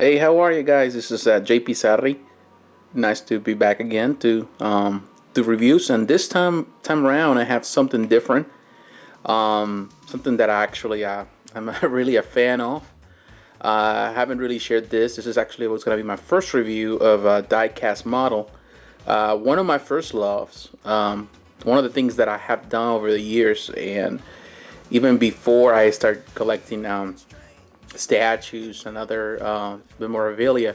Hey, how are you guys? This is JP Sarri. Nice to be back again to do reviews, and this time around I have something different. Something that I'm really a fan of. I haven't really shared this. This is actually what's going to be my first review of a die-cast model. One of my first loves. One of the things that I have done over the years, and even before I started collecting statues and other memorabilia,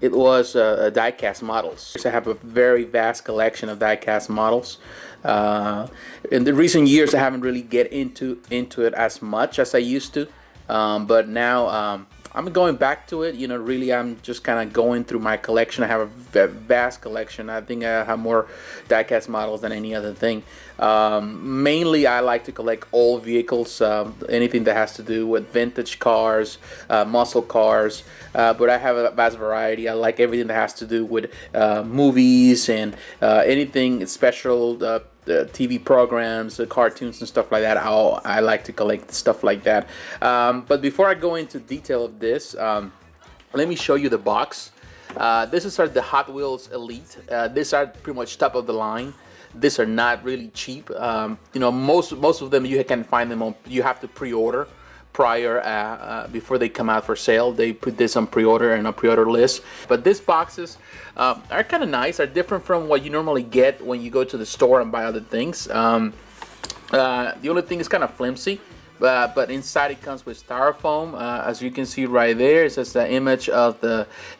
it was die-cast models. I have a very vast collection of die-cast models. In the recent years, I haven't really get into it as much as I used to, but now I'm going back to it. Really, I'm just kind of going through my collection. I have a vast collection. I think I have more die-cast models than any other thing. Mainly, I like to collect old vehicles, anything that has to do with vintage cars, muscle cars. But I have a vast variety. I like everything that has to do with movies and anything special. TV programs, cartoons and stuff like that. I like to collect stuff like that. But before I go into detail of this, let me show you the box. This is the Hot Wheels Elite. These are pretty much top of the line. These are not really cheap. Most of them you can find them on. You have to pre-order prior before they come out for sale. They put this on pre-order and a pre-order list. But these boxes are kind of nice. Are different from what you normally get when you go to the store and buy other things. The only thing is kind of flimsy. But inside it comes with styrofoam. As you can see right there, it says the image of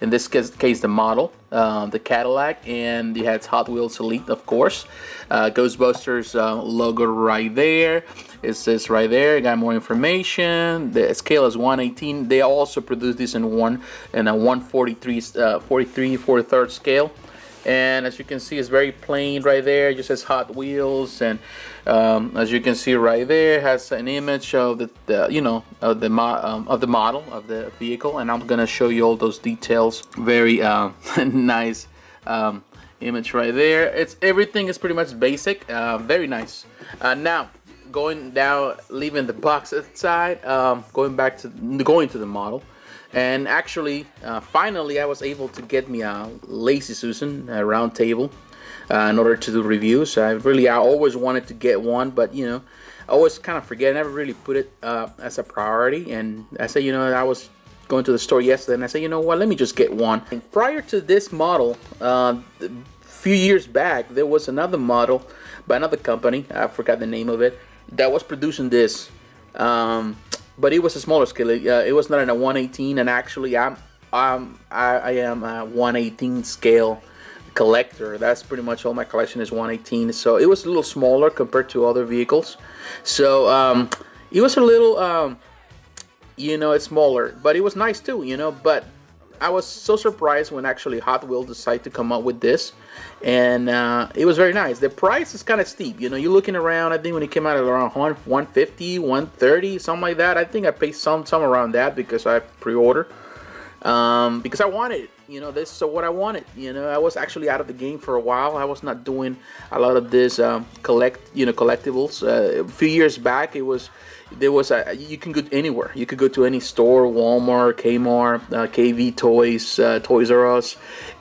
in this case, the model, the Cadillac, and it has Hot Wheels Elite, of course. Ghostbusters logo right there. It says right there, you got more information. The scale is 1/18. They also produce this in a 1/43 scale. And as you can see, it's very plain right there. It just says Hot Wheels, and as you can see right there, it has an image of the model of the vehicle, and I'm gonna show you all those details. Very nice image right there. Everything is pretty much basic. Very nice. Now leaving the box aside, going to the model. And actually, finally, I was able to get me a Lazy Susan, a round table, in order to do reviews. I always wanted to get one, but I always kind of forget. I never really put it as a priority. And I said, I was going to the store yesterday, and I said, you know what, let me just get one. And prior to this model, a few years back, there was another model by another company. I forgot the name of it, that was producing this. But it was a smaller scale. It was not in a 1/18, and actually, I am a 1/18 scale collector. That's pretty much all my collection is 1/18. So it was a little smaller compared to other vehicles. So it was a little, it's smaller, but it was nice too. But I was so surprised when actually Hot Wheels decided to come up with this, and it was very nice. The price is kind of steep. You're looking around. I think when it came out at around 150, 130, something like that. I think I paid some around that because I pre-ordered, because I wanted it. This is what I wanted. I was actually out of the game for a while. I was not doing a lot of this collectibles. A few years back, you can go anywhere. You could go to any store, Walmart, Kmart, KV Toys, Toys R Us,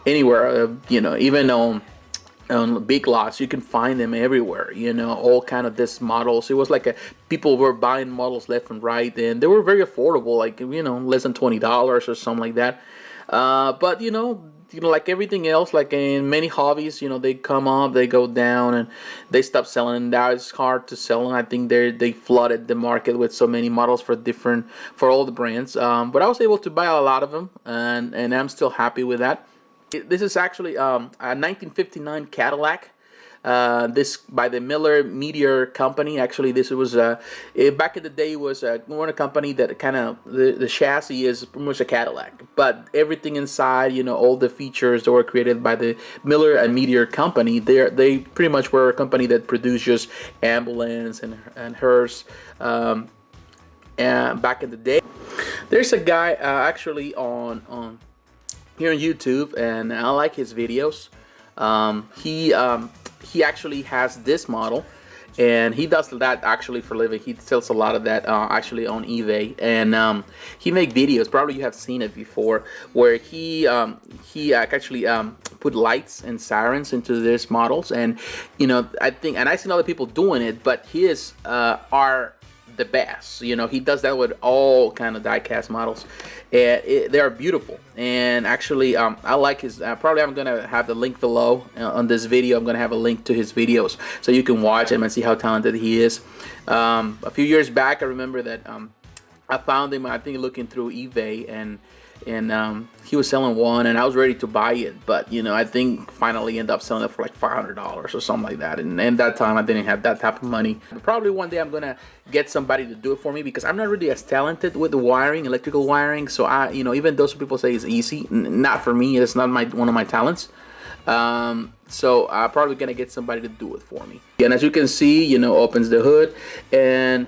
anywhere. Even on big lots, you can find them everywhere. All kind of this models. It was like people were buying models left and right, and they were very affordable, like less than $20 or something like that. But like everything else, like in many hobbies, they come up, they go down, and they stop selling. Now it's hard to sell, and I think they flooded the market with so many models for all the brands. But I was able to buy a lot of them, and I'm still happy with that. This is actually a 1959 Cadillac. This by the Miller Meteor Company. Actually, this was back in the day was one a company that kind of the chassis is pretty much a Cadillac, but everything inside, all the features that were created by the Miller and Meteor Company. They pretty much were a company that produced just ambulance and hearse. And back in the day, there's a guy actually on here on YouTube, and I like his videos. He actually has this model, and he does that actually for a living. He sells a lot of that actually on eBay, and he make videos. Probably you have seen it before, where he actually put lights and sirens into this models, and you know, I think, and I've seen other people doing it, but his are the best. You know, he does that with all kind of die-cast models, and they are beautiful. And actually, I like his. Probably I'm gonna have the link below on this video. I'm gonna have a link to his videos so you can watch him and see how talented he is. A few years back, I remember that I found him, I think, looking through eBay, and he was selling one, and I was ready to buy it, but you know, I think finally ended up selling it for like $500 or something like that. And at that time, I didn't have that type of money. But probably one day I'm gonna get somebody to do it for me, because I'm not really as talented with the wiring, electrical wiring. So you know, even though some people say it's easy, not for me. It's not one of my talents. So I'm probably gonna get somebody to do it for me. And as you can see, you know, opens the hood, and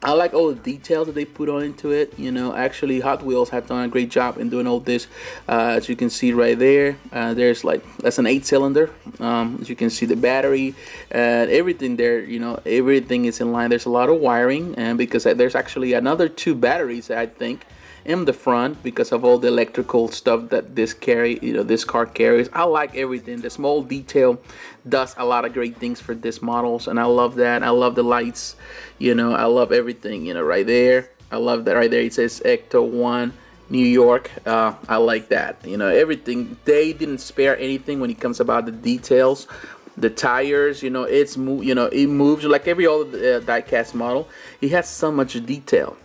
I like all the details that they put on into it. You know, actually Hot Wheels have done a great job in doing all this. As you can see right there, there's like, that's an 8-cylinder. As you can see, the battery and everything there, you know, everything is in line. There's a lot of wiring, and because there's actually another 2 batteries, I think, in the front, because of all the electrical stuff that this car carries. I like everything. The small detail does a lot of great things for this models, and I love that. I love the lights, you know, I love everything, you know, right there. I love that right there. It says Ecto-1 New York. I like that, you know, everything. They didn't spare anything when it comes about the details. The tires, you know, it moves like every other die-cast model. It has so much detail.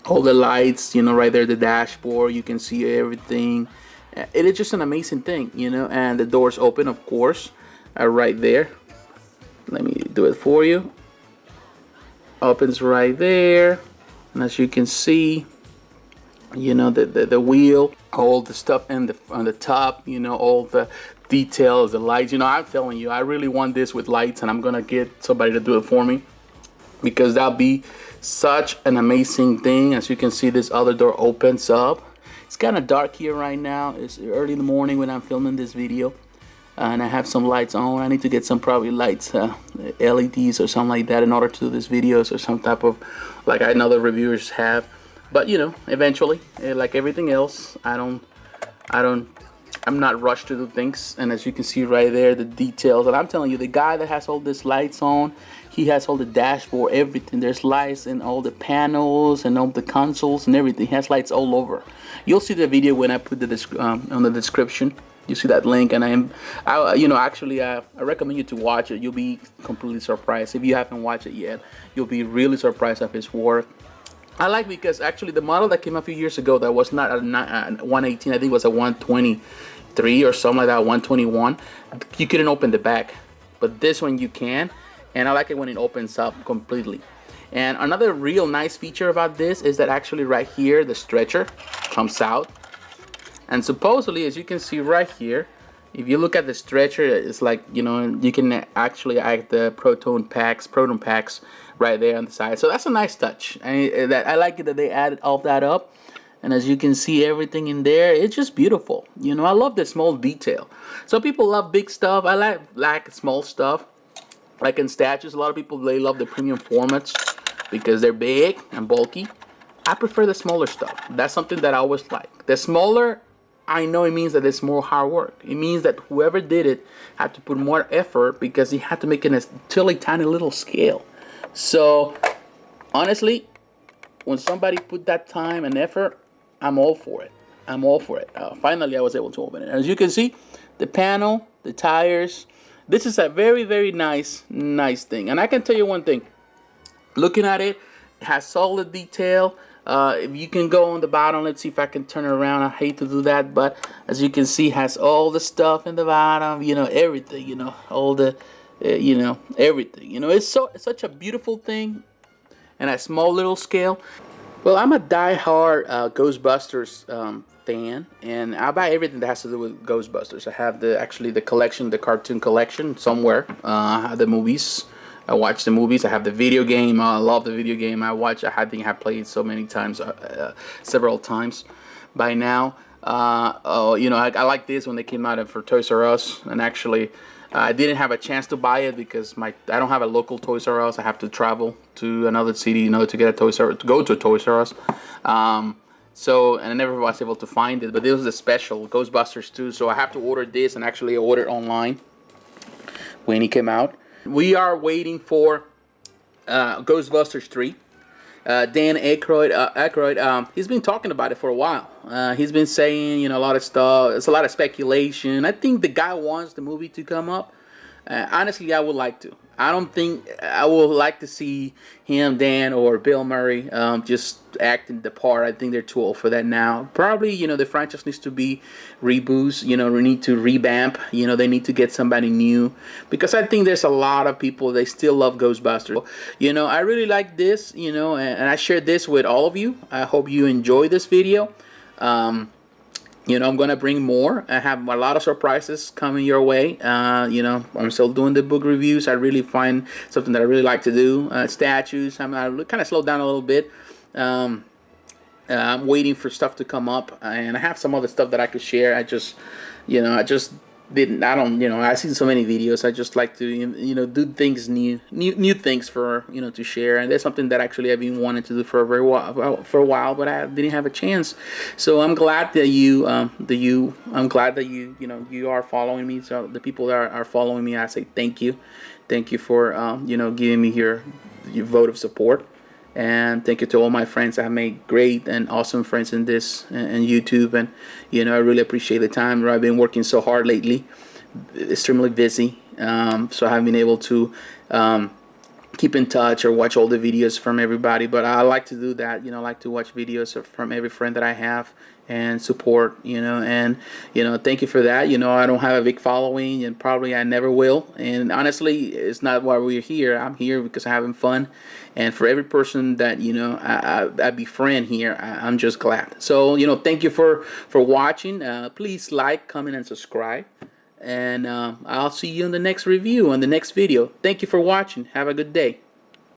All the lights, you know, right there, the dashboard, you can see everything. It is just an amazing thing, you know. And the doors open, of course, right there. Let me do it for you. Opens right there, and as you can see, you know, the wheel, all the stuff on the top, you know, all the details, the lights. You know, I'm telling you, I really want this with lights, and I'm gonna get somebody to do it for me, because that'll be such an amazing thing. As you can see, this other door opens up. It's kind of dark here right now. It's early in the morning when I'm filming this video, and I have some lights on. I need to get some probably lights, LEDs or something like that, in order to do these videos, or some type of, like I know the reviewers have. But you know, eventually, like everything else, I'm not rushed to do things. And as you can see right there, the details. And I'm telling you, the guy that has all these lights on, he has all the dashboard, everything. There's lights in all the panels and all the consoles and everything. He has lights all over. You'll see the video when I put the on the description. You see that link, and I recommend you to watch it. You'll be completely surprised. If you haven't watched it yet, you'll be really surprised of his work. I like, because actually the model that came a few years ago, that was not a 118, I think it was a 123 or something like that, 121. You couldn't open the back, but this one you can, and I like it when it opens up completely. And another real nice feature about this is that actually right here, the stretcher comes out, and supposedly, as you can see right here, if you look at the stretcher, it's like, you know, you can actually add the proton packs right there on the side. So that's a nice touch. I like it that they added all that up. And as you can see, everything in there, it's just beautiful. You know, I love the small detail. Some people love big stuff. I like small stuff. Like in statues, a lot of people, they love the premium formats because they're big and bulky. I prefer the smaller stuff. That's something that I always like. The smaller, I know it means that it's more hard work. It means that whoever did it had to put more effort, because he had to make it a tiny little scale. So honestly, when somebody put that time and effort, I'm all for it. I'm all for it. Finally, I was able to open it. As you can see, the panel, the tires. This is a very, very nice thing. And I can tell you one thing. Looking at it, it has solid detail. If you can go on the bottom, let's see if I can turn it around. I hate to do that, but as you can see, it has all the stuff in the bottom. You know, everything. You know, all the, you know, everything. You know, it's such a beautiful thing, and a small little scale. Well, I'm a die-hard Ghostbusters fan, and I buy everything that has to do with Ghostbusters. I have the collection, the cartoon collection somewhere. I have the movies. I watch the movies. I have the video game. I love the video game. I think I have played it so many times, several times by now. You know, I like this when they came out for Toys R Us, and actually I didn't have a chance to buy it because I don't have a local Toys R Us. I have to travel to another city, you know, to get a Toys R Us, to go to a Toys R Us. So, and I never was able to find it, but this was a special Ghostbusters 2, so I have to order this, and actually order it online when it came out. We are waiting for Ghostbusters 3. Dan Aykroyd, he's been talking about it for a while. He's been saying, you know, a lot of stuff. It's a lot of speculation. I think the guy wants the movie to come up. Honestly, I would like to. I don't think I would like to see him, Dan, or Bill Murray just acting the part. I think they're too old for that now. Probably, you know, the franchise needs to be reboots. You know, we need to revamp. You know, they need to get somebody new, because I think there's a lot of people, they still love Ghostbusters. You know, I really like this, you know, and I shared this with all of you. I hope you enjoy this video. You know, I'm going to bring more. I have a lot of surprises coming your way. You know, I'm still doing the book reviews. I really find something that I really like to do. Statues, I kind of slowed down a little bit. I'm waiting for stuff to come up. And I have some other stuff that I could share. I just didn't, you know, I've seen so many videos. I just like to, you know, do things new things for, you know, to share. And that's something that actually I've been wanting to do for a while, but I didn't have a chance. So I'm glad that you know, you are following me. So the people that are following me, I say thank you for you know, giving me your vote of support. And thank you to all my friends. I have made great and awesome friends in this and YouTube, and you know, I really appreciate the time. I've been working so hard lately, extremely busy, so I haven't been able to keep in touch or watch all the videos from everybody. But I like to do that. You know, I like to watch videos from every friend that I have and support, you know, and you know, thank you for that. You know, I don't have a big following, and probably I never will, and honestly, it's not why we're here. I'm here because I'm having fun, and for every person that, you know, I befriend here, I'm just glad. So, you know, thank you for watching. Please like, comment, and subscribe, and I'll see you in the next review, on the next video. Thank you for watching. Have a good day.